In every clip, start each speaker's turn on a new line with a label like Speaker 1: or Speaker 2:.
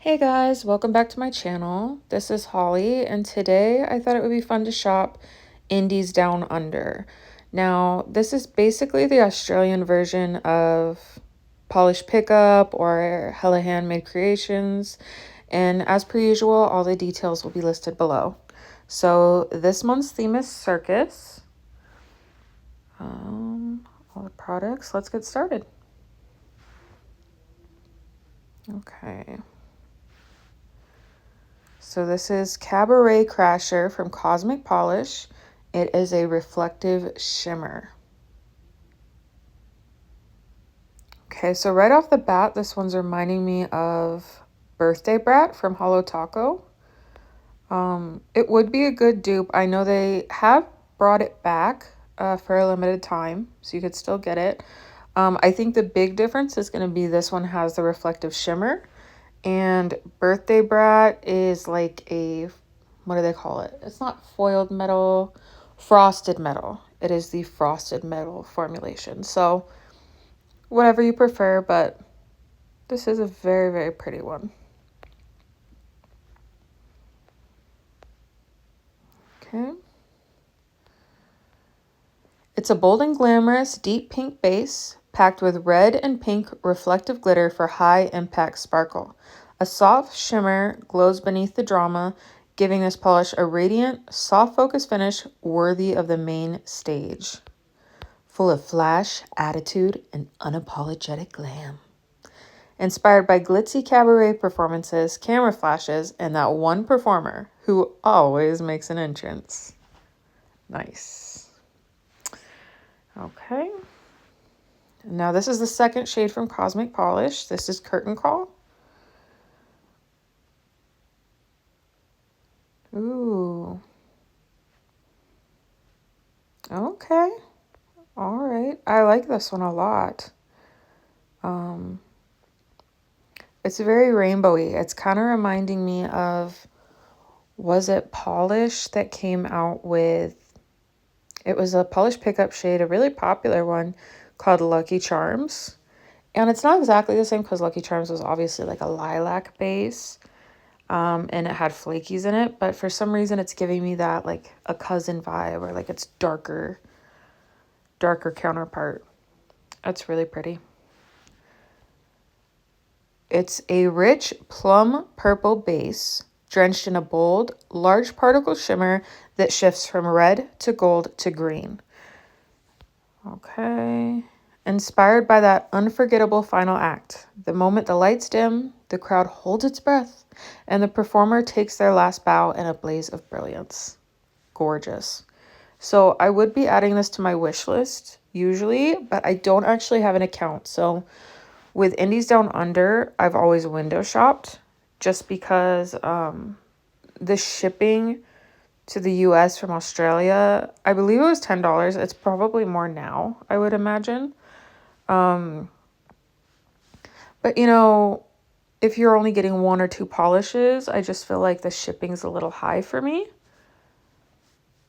Speaker 1: Hey guys, welcome back to my channel. This is Holly, and today I thought it would be fun to shop Indies Down Under. Now, this is basically the Australian version of Polish Pickup or Hella Handmade Creations, and as per usual, all the details will be listed below. So this month's theme is Circus. All the products, let's get started. Okay. So this is Cabaret Crasher from Cosmic Polish. It is a reflective shimmer. Okay, so right off the bat, this one's reminding me of Birthday Brat from Hollow Taco. It would be a good dupe. I know they have brought it back for a limited time, so you could still get it. I think the big difference is going to be this one has the reflective shimmer. And Birthday Brat is like a, what do they call it? It's not foiled metal, frosted metal. It is the frosted metal formulation. So whatever you prefer, but this is a very, very pretty one. Okay. It's a bold and glamorous deep pink base packed with red and pink reflective glitter for high impact sparkle. A soft shimmer glows beneath the drama, giving this polish a radiant, soft focus finish worthy of the main stage. Full of flash, attitude, and unapologetic glam. Inspired by glitzy cabaret performances, camera flashes, and that one performer who always makes an entrance. Nice. Okay. Now this is the second shade from Cosmic Polish. This is Curtain Call. Ooh. Okay. All right. I like this one a lot. It's very rainbowy. It's kind of reminding me of, was it Polish that came out with, it was a Polish pickup shade, a really popular one called Lucky Charms. And it's not exactly the same because Lucky Charms was obviously like a lilac base. And it had flakies in it, but for some reason it's giving me that like a cousin vibe, or like it's darker counterpart. That's really pretty. It's a rich plum purple base drenched in a bold, large particle shimmer that shifts from red to gold to green. Okay. Inspired by that unforgettable final act. The moment the lights dim, the crowd holds its breath, and the performer takes their last bow in a blaze of brilliance. Gorgeous. So I would be adding this to my wish list usually, but I don't actually have an account. So with Indies Down Under, I've always window shopped just because the shipping to the US from Australia, I believe it was $10. It's probably more now, I would imagine. But you know, if you're only getting one or two polishes, I just feel like the shipping's a little high for me.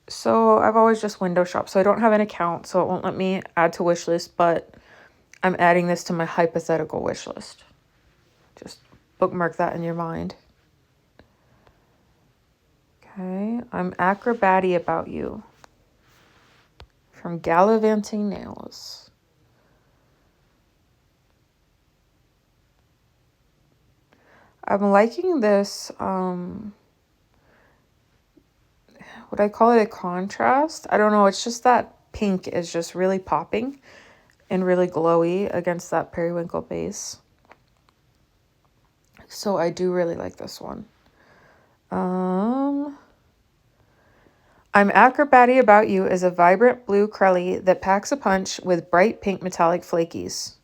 Speaker 1: So I've always just window shopped. So I don't have an account, so it won't let me add to wish list, but I'm adding this to my hypothetical wish list. Just bookmark that in your mind. Okay, I'm Acrobatty About You from Gallivanting Nails. I'm liking this, would I call it a contrast? I don't know, it's just that pink is just really popping and really glowy against that periwinkle base. So I do really like this one. I'm Acrobatty About You is a vibrant blue crelly that packs a punch with bright pink metallic flakies.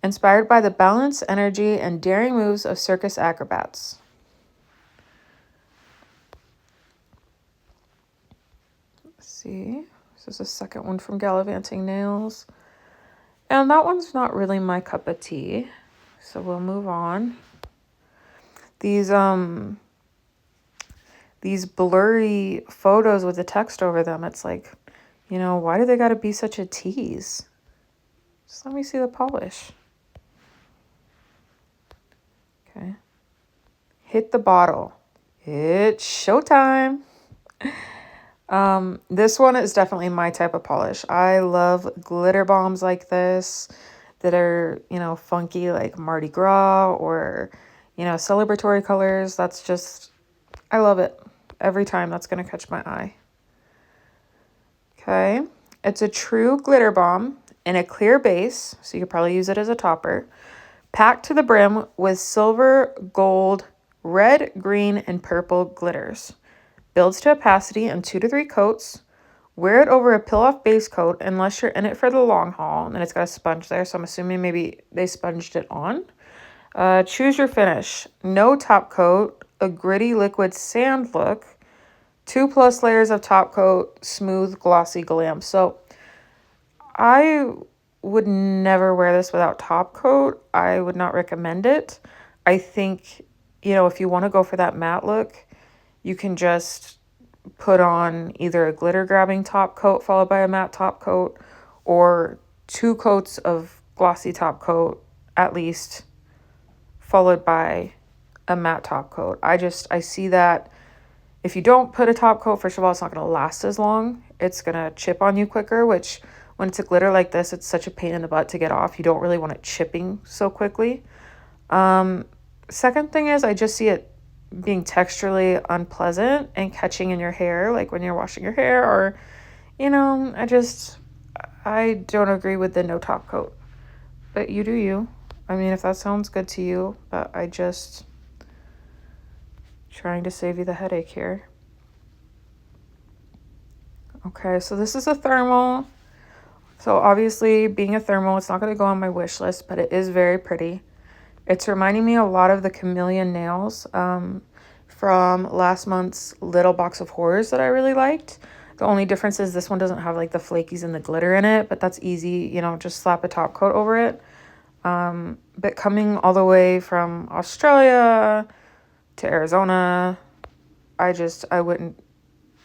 Speaker 1: Inspired by the balance, energy, and daring moves of circus acrobats. Let's see. This is the second one from Gallivanting Nails. And that one's not really my cup of tea. So we'll move on. These blurry photos with the text over them, it's like, you know, why do they gotta be such a tease? Just let me see the polish. Okay. hit the bottle. It's showtime. This one is definitely my type of polish. I love glitter bombs like this that are, you know, funky like Mardi Gras or, you know, celebratory colors. That's just, I love it. Every time that's going to catch my eye. Okay. It's a true glitter bomb in a clear base, so you could probably use it as a topper, packed to the brim with silver, gold, red, green, and purple glitters. Builds to opacity in 2 to 3 coats. Wear it over a peel-off base coat unless you're in it for the long haul. And it's got a sponge there, so I'm assuming maybe they sponged it on. Choose your finish. No top coat, a gritty liquid sand look, 2+ layers of top coat, smooth, glossy glam. So I would never wear this without top coat. I would not recommend it. I think, you know, if you want to go for that matte look, you can just put on either a glitter grabbing top coat followed by a matte top coat, or 2 coats of glossy top coat at least, followed by a matte top coat. I see that if you don't put a top coat, first of all, it's not going to last as long. It's going to chip on you quicker, which when it's a glitter like this, it's such a pain in the butt to get off. You don't really want it chipping so quickly. Second thing is I just see it being texturally unpleasant and catching in your hair, like when you're washing your hair, or, you know, I don't agree with the no top coat. But you do you. I mean, if that sounds good to you, but I just trying to save you the headache here. Okay, so this is a thermal. So obviously, being a thermal, it's not going to go on my wish list, but it is very pretty. It's reminding me a lot of the Chameleon nails from last month's Little Box of Horrors that I really liked. The only difference is this one doesn't have like the flakies and the glitter in it, but that's easy, you know, just slap a top coat over it. But coming all the way from Australia to Arizona, I wouldn't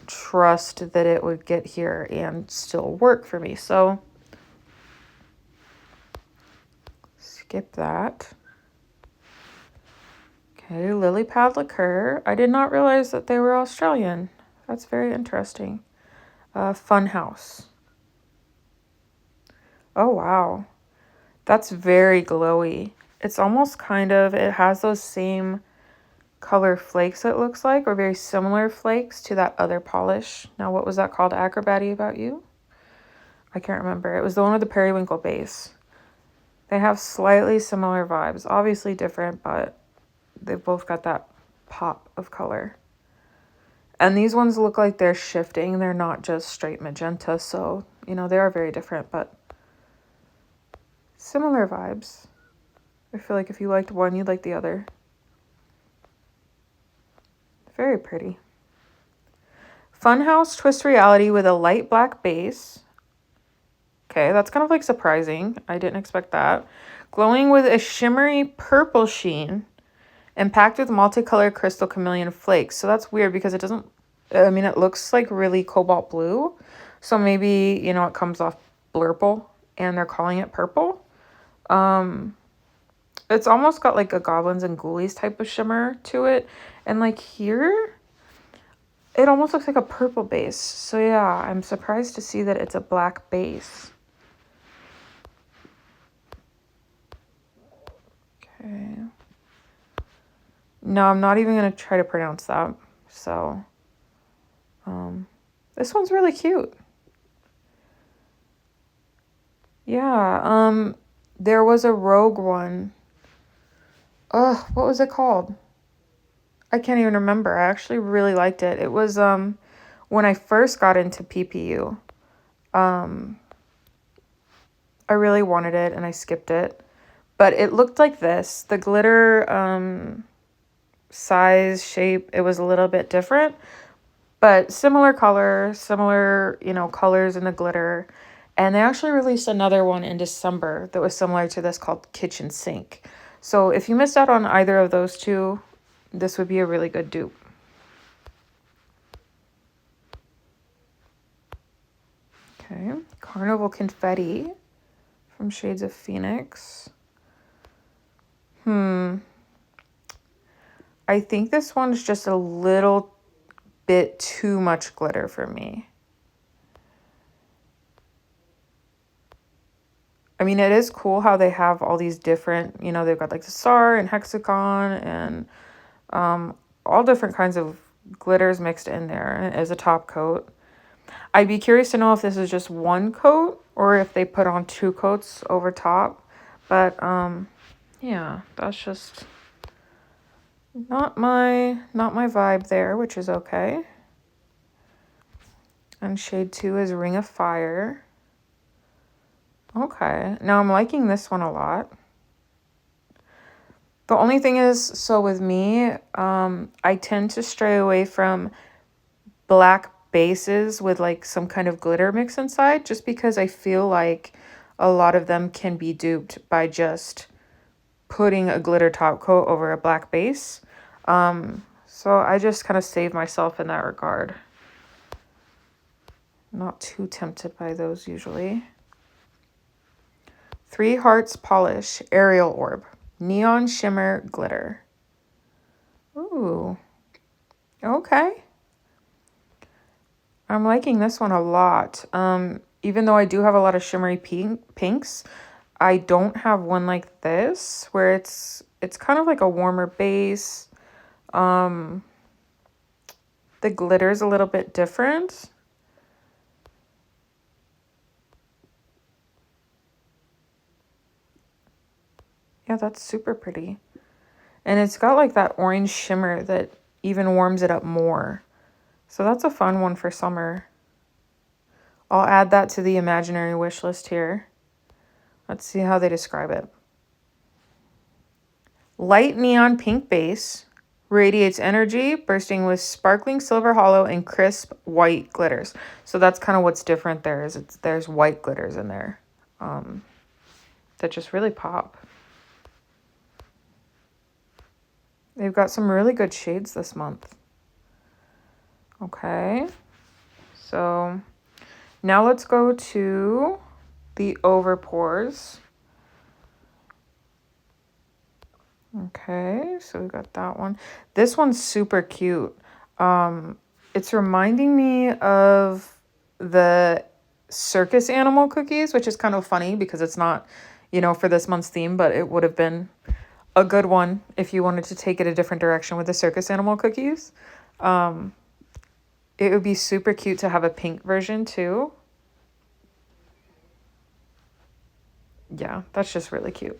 Speaker 1: trust that it would get here and still work for me. So skip that. Okay, Lilypad Lacquer. I did not realize that they were Australian. That's very interesting. Funhouse. Oh, wow. That's very glowy. It's almost kind of, it has those same color flakes, it looks like, or very similar flakes to that other polish. Now, what was that called? Acrobaty About You? I can't remember. It was the one with the periwinkle base. They have slightly similar vibes. Obviously different, but they've both got that pop of color. And these ones look like they're shifting. They're not just straight magenta. So, you know, they are very different, but similar vibes. I feel like if you liked one, you'd like the other. Very pretty. Funhouse Twist Reality with a light black base. Okay, that's kind of like surprising. I didn't expect that. Glowing with a shimmery purple sheen and packed with multicolored crystal chameleon flakes. So that's weird because it doesn't, I mean, it looks like really cobalt blue. So maybe, you know, it comes off blurple and they're calling it purple. It's almost got like a Goblins and Ghoulies type of shimmer to it. And like here, it almost looks like a purple base. So yeah, I'm surprised to see that it's a black base. Okay. No, I'm not even going to try to pronounce that. So, this one's really cute. Yeah, there was a rogue one. Ugh, what was it called? I can't even remember. I actually really liked it. It was, when I first got into PPU. I really wanted it and I skipped it. But it looked like this. The glitter, size, shape, it was a little bit different. But similar color, similar, you know, colors in the glitter. And they actually released another one in December that was similar to this called Kitchen Sink. So if you missed out on either of those two, this would be a really good dupe. Okay, Carnival Confetti from Shades of Phoenix. I I think this one's just a little bit too much glitter for me. I mean, it is cool how they have all these different, you know, they've got like the star and hexagon and all different kinds of glitters mixed in there as a top coat. I'd be curious to know if this is just one coat or if they put on 2 coats over top. But yeah, that's just not my vibe there, which is okay. And shade 2 is Ring of Fire. Okay, now I'm liking this one a lot. The only thing is, so with me, I tend to stray away from black bases with like some kind of glitter mix inside, just because I feel like a lot of them can be duped by just putting a glitter top coat over a black base. So I just kind of save myself in that regard. Not too tempted by those usually. 3 Hearts Polish Aerial Orb. Neon Shimmer Glitter. Ooh. Okay. I'm liking this one a lot. Even though I do have a lot of shimmery pinks, I don't have one like this where it's kind of like a warmer base. The glitter's a little bit different. Yeah, that's super pretty. And it's got like that orange shimmer that even warms it up more. So that's a fun one for summer. I'll add that to the imaginary wish list here. Let's see how they describe it. Light neon pink base radiates energy, bursting with sparkling silver hollow and crisp white glitters. So that's kind of what's different there, is there's white glitters in there that just really pop. They've got some really good shades this month. Okay, so now let's go to the overpours. Okay, so we got that one. This one's super cute. It's reminding me of the circus animal cookies, which is kind of funny because it's not, you know, for this month's theme, but it would have been a good one if you wanted to take it a different direction with the circus animal cookies. It would be super cute to have a pink version too. Yeah, that's just really cute.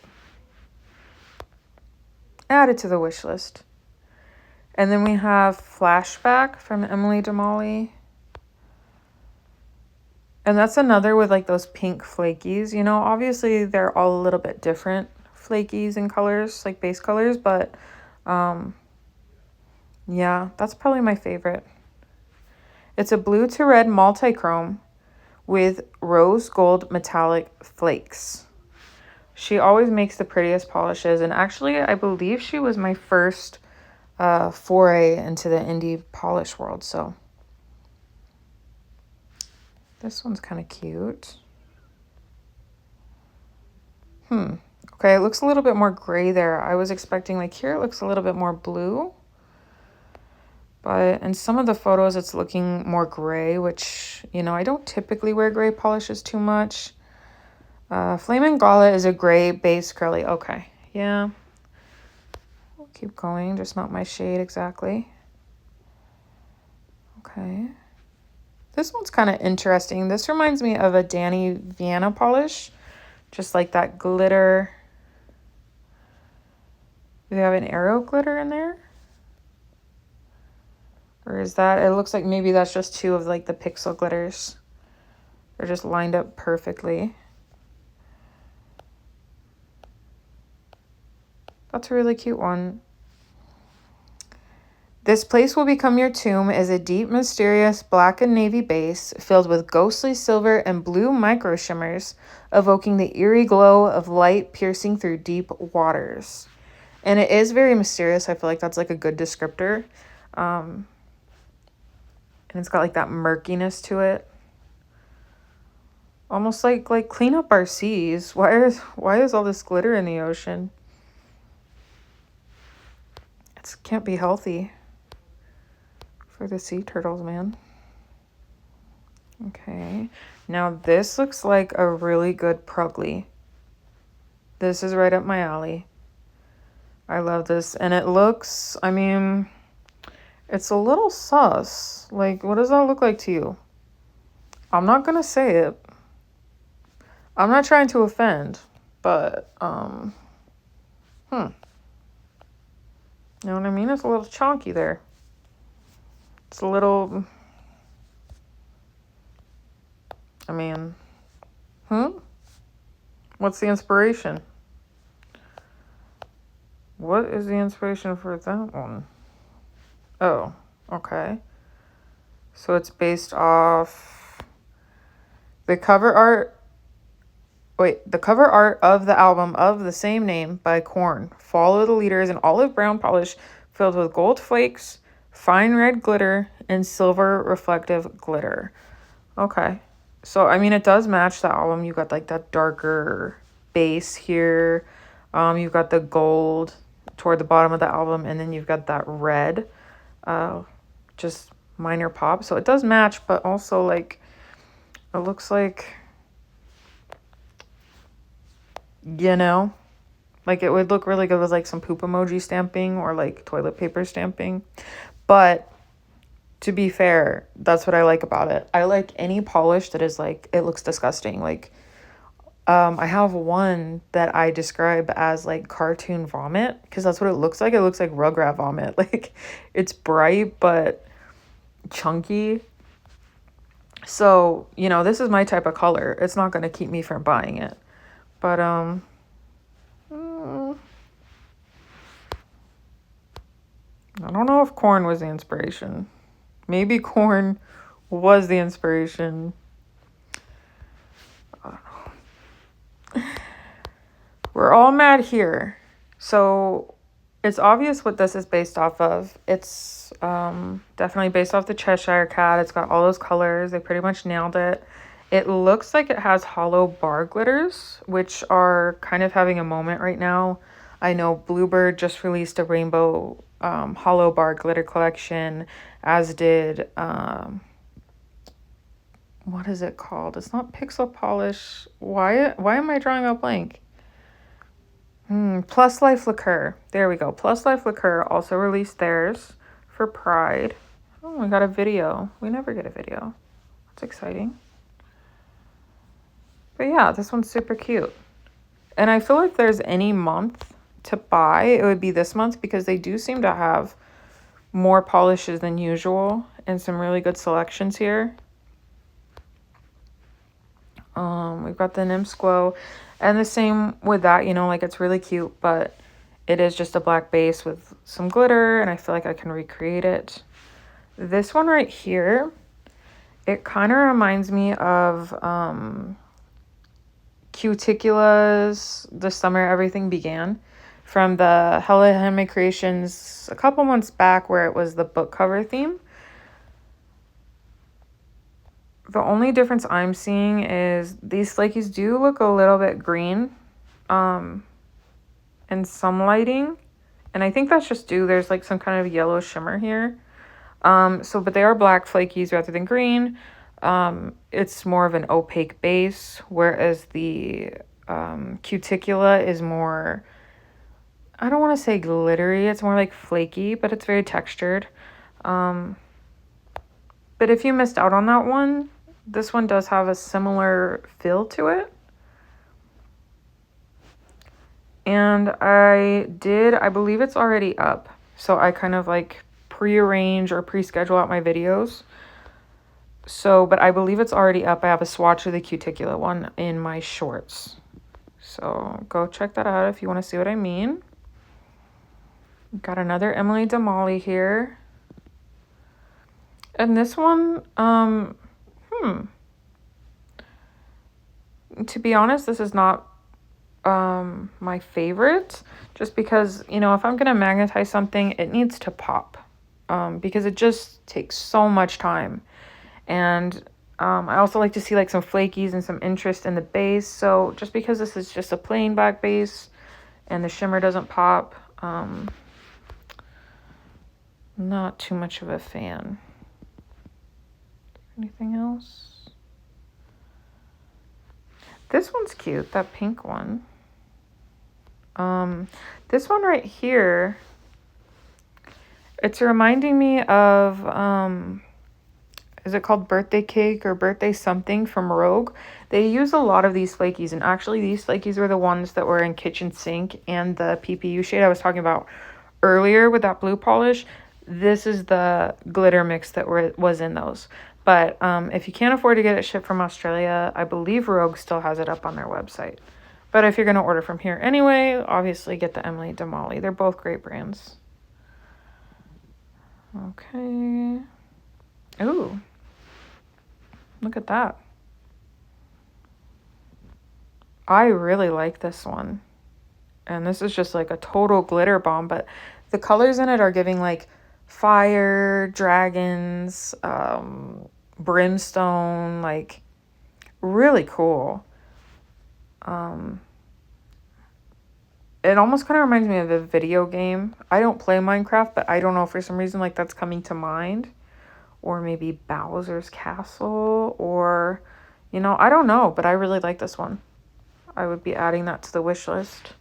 Speaker 1: Add it to the wish list. And then we have Flashback from Emily Damali. And that's another with like those pink flakies. You know, obviously they're all a little bit different flakies and colors, like base colors, but yeah, that's probably my favorite. It's a blue to red multi-chrome with rose gold metallic flakes. She always makes the prettiest polishes, and actually I believe she was my first foray into the indie polish world, so this one's kind of cute. Okay, it looks a little bit more gray there. I was expecting, like, here it looks a little bit more blue, but in some of the photos it's looking more gray, which, you know, I don't typically wear gray polishes too much. Flamin' Gala is a gray base curly. Okay, yeah. We'll keep going, just not my shade exactly. Okay. This one's kind of interesting. This reminds me of a Danny Vienna polish, just like that glitter. Do they have an arrow glitter in there? Or is that, it looks like maybe that's just 2 of like the pixel glitters. They're just lined up perfectly. That's a really cute one. This Place Will Become Your Tomb is a deep, mysterious black and navy base filled with ghostly silver and blue micro shimmers, evoking the eerie glow of light piercing through deep waters. And it is very mysterious. I feel like that's like a good descriptor. And it's got like that murkiness to it. Almost like clean up our seas. Why is all this glitter in the ocean? It's This can't be healthy for the sea turtles, man. Okay, now this looks like a really good Prugly. This is right up my alley. I love this, and it looks, I mean, it's a little sus. Like, what does that look like to you? I'm not gonna say it. I'm not trying to offend, but, you know what I mean? It's a little chonky there. It's a little, I mean, what's the inspiration? What is the inspiration for that one? Oh, okay. So it's based off the cover art. Wait, the cover art of the album of the same name by Korn. Follow the leader is an olive brown polish filled with gold flakes, fine red glitter, and silver reflective glitter. Okay. So, I mean, it does match the album. You got like that darker base here. You've got the gold toward the bottom of the album, and then you've got that red, just minor pop. So it does match, but also like it looks like, you know, like it would look really good with like some poop emoji stamping or like toilet paper stamping. But to be fair, that's what I like about it. I like any polish that is like, it looks disgusting. Like, I have one that I describe as like cartoon vomit because that's what it looks like. It looks like Rugrat vomit. Like, it's bright but chunky. So, you know, this is my type of color. It's not going to keep me from buying it. But, I don't know if Korn was the inspiration. Maybe Korn was the inspiration. I don't know. We're all mad here. So it's obvious what this is based off of. It's definitely based off the Cheshire Cat. It's got all those colors. They pretty much nailed it. It looks like it has hollow bar glitters, which are kind of having a moment right now. I know Bluebird just released a rainbow hollow bar glitter collection, as did, what is it called? It's not Pixel Polish. Why am I drawing a blank? Plus Life Lacquer. There we go. Plus Life Lacquer also released theirs for Pride. Oh, we got a video. We never get a video. That's exciting. But yeah, this one's super cute. And I feel like if there's any month to buy, it would be this month because they do seem to have more polishes than usual and some really good selections here. We've got the Nymphs Glow, and the same with that, you know, like it's really cute, but it is just a black base with some glitter, and I feel like I can recreate it. This one right here, it kind of reminds me of Cuticula's The Summer Everything Began from the Hella Handmade Creations a couple months back, where it was the book cover theme. The only difference I'm seeing is these flakies do look a little bit green in some lighting. And I think that's just due. There's like some kind of yellow shimmer here. But they are black flakies rather than green. It's more of an opaque base, whereas the Cuticula is more, I don't want to say glittery. It's more like flaky, but it's very textured. But if you missed out on that one, this one does have a similar feel to it. And I believe it's already up. So I kind of like pre-arrange or pre-schedule out my videos. So, but I believe it's already up. I have a swatch of the Cuticula one in my shorts. So go check that out if you want to see what I mean. Got another Emily Damali here. And this one, to be honest, this is not my favorite, just because, you know, if I'm gonna magnetize something, it needs to pop, because it just takes so much time. And I also like to see like some flakies and some interest in the base. So just because this is just a plain black base and the shimmer doesn't pop, Not too much of a fan. Anything else? This one's cute, that pink one. This one right here, it's reminding me of, is it called Birthday Cake or Birthday Something from Rogue? They use a lot of these flakies, and actually these flakies were the ones that were in Kitchen Sink and the PPU shade I was talking about earlier with that blue polish. This is the glitter mix that was in those. But if you can't afford to get it shipped from Australia, I believe Rogue still has it up on their website. But if you're going to order from here anyway, obviously get the Emily Damali. They're both great brands. Okay. Ooh. Look at that. I really like this one. And this is just like a total glitter bomb, but the colors in it are giving like fire, dragons, brimstone, like really cool. It almost kind of reminds me of a video game. I don't play Minecraft, but I don't know, for some reason like that's coming to mind. Or maybe Bowser's Castle, or, you know, I don't know, but I really like this one. I would be adding that to the wish list.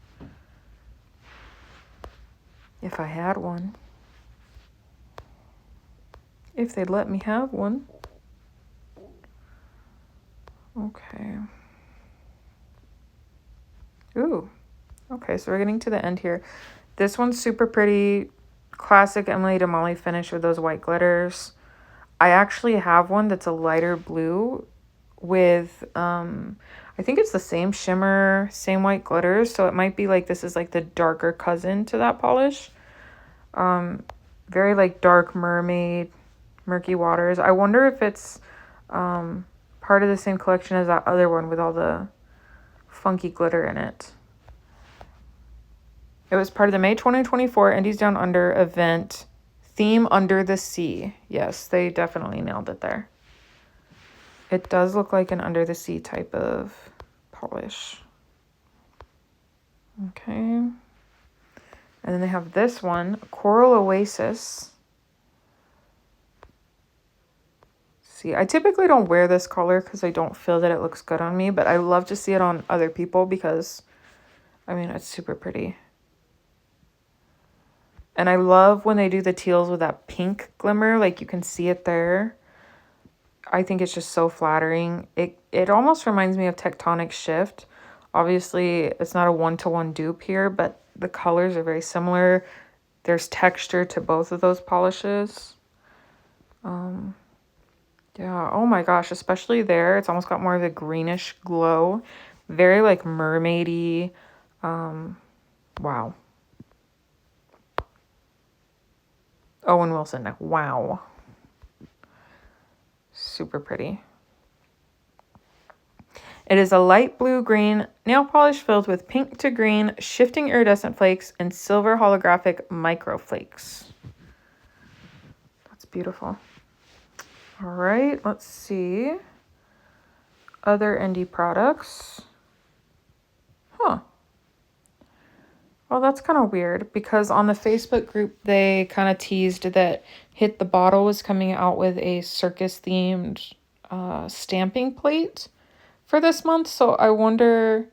Speaker 1: If I had one. If they'd let me have one. Okay. Ooh. Okay, so we're getting to the end here. This one's super pretty. Classic Emily Damali finish with those white glitters. I actually have one that's a lighter blue with, I think it's the same shimmer, same white glitters. So it might be like this is like the darker cousin to that polish. Very like dark mermaid, murky waters. I wonder if it's part of the same collection as that other one with all the funky glitter in it. It was part of the May 2024 Indies Down Under event. Theme Under the Sea. Yes, they definitely nailed it there. It does look like an under the sea type of polish. Okay. And then they have this one, Coral Oasis. See, I typically don't wear this color because I don't feel that it looks good on me, but I love to see it on other people because, I mean, it's super pretty. And I love when they do the teals with that pink glimmer, like you can see it there. I think it's just so flattering. It almost reminds me of Tectonic Shift. Obviously, it's not a one-to-one dupe here, but the colors are very similar. There's texture to both of those polishes. Yeah, oh my gosh, especially there. It's almost got more of a greenish glow. Very like mermaidy. Wow. Owen Wilson, wow. Super pretty. It is a light blue-green nail polish filled with pink to green shifting iridescent flakes and silver holographic microflakes. That's beautiful. All right, let's see. Other indie products. Huh. Well, that's kind of weird because on the Facebook group, they kind of teased that Hit the Bottle was coming out with a circus-themed stamping plate for this month. So I wonder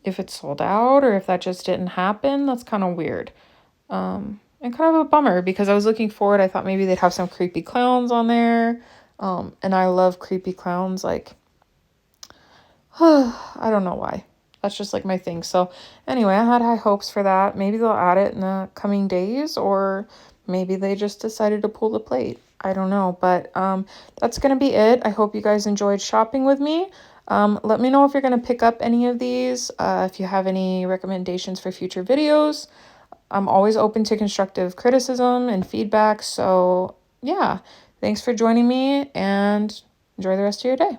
Speaker 1: if it's sold out or if that just didn't happen. That's kind of weird. And kind of a bummer because I was looking forward. I thought maybe they'd have some creepy clowns on there. And I love creepy clowns. Like, I don't know why. That's just like my thing. So anyway, I had high hopes for that. Maybe they'll add it in the coming days, or maybe they just decided to pull the plate. I don't know, but that's going to be it. I hope you guys enjoyed shopping with me. Let me know if you're going to pick up any of these, if you have any recommendations for future videos. I'm always open to constructive criticism and feedback. So yeah, thanks for joining me and enjoy the rest of your day.